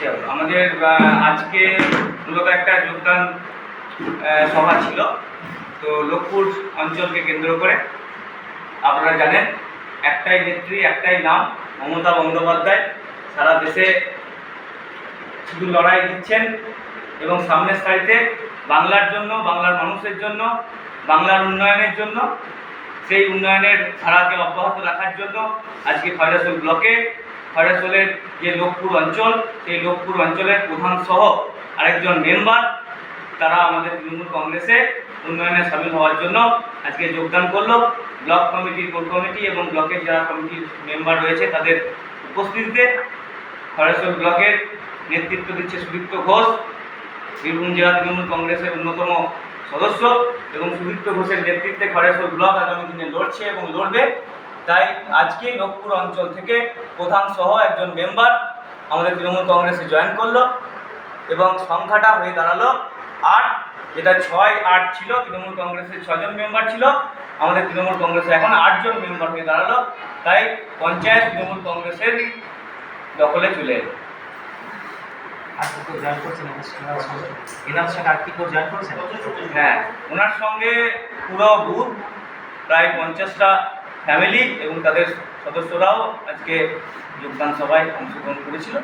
আচ্ছা, আমাদের আজকে মূলত একটা যোগদান সভা ছিল। তো লোকপুর অঞ্চলকে কেন্দ্র করে আপনারা জানেন একটাই নেত্রী, একটাই নাম, মমতা বন্দ্যোপাধ্যায় সারা দেশে শুধু লড়াই দিচ্ছেন এবং সামনের সারিতে বাংলার জন্য, বাংলার মানুষের জন্য, বাংলার উন্নয়নের জন্য, সেই উন্নয়নের ধারাকে অব্যাহত রাখার জন্য আজকে খয়রাসোল ব্লকে খয়রাসোলের যে লোকপুর অঞ্চল, সেই লোকপুর অঞ্চলের প্রধান সহ আরেকজন মেম্বার তারা আমাদের তৃণমূল কংগ্রেসে উন্নয়নে সামিল হওয়ার জন্য আজকে যোগদান করলো। ব্লক কমিটি, কোর কমিটি এবং ব্লকের যারা কমিটির মেম্বার রয়েছে তাদের উপস্থিতিতে খয়রাসোল ব্লকের নেতৃত্ব দিচ্ছে সুদীপ্ত ঘোষ, বীরভূম জেলা তৃণমূল কংগ্রেসের অন্যতম সদস্য, এবং সুদীপ্ত ঘোষের নেতৃত্বে খয়রাসোল ব্লক আগামী দিনে লড়ছে এবং লড়বে। তাই আজকে লোকপুর অঞ্চল থেকে প্রধান সহ একজন মেম্বার আমাদের তৃণমূল কংগ্রেসে জয়েন করলো এবং সংখ্যাটা হয়ে দাঁড়ালো 8, যেটা 6-8 ছিল। তৃণমূল কংগ্রেসের 6 জন মেম্বার ছিল, আমাদের তৃণমূল কংগ্রেসে এখন 8 জন মেম্বার হয়ে দাঁড়ালো। তাই পঞ্চায়েত তৃণমূল কংগ্রেসের দখলে চলে এলো। হ্যাঁ, ওনার সঙ্গে পুরো বুথ প্রায় 50টা ফ্যামিলি এবং তাদের সদস্যরাও আজকে যোগদান সভায় অংশগ্রহণ করেছিল।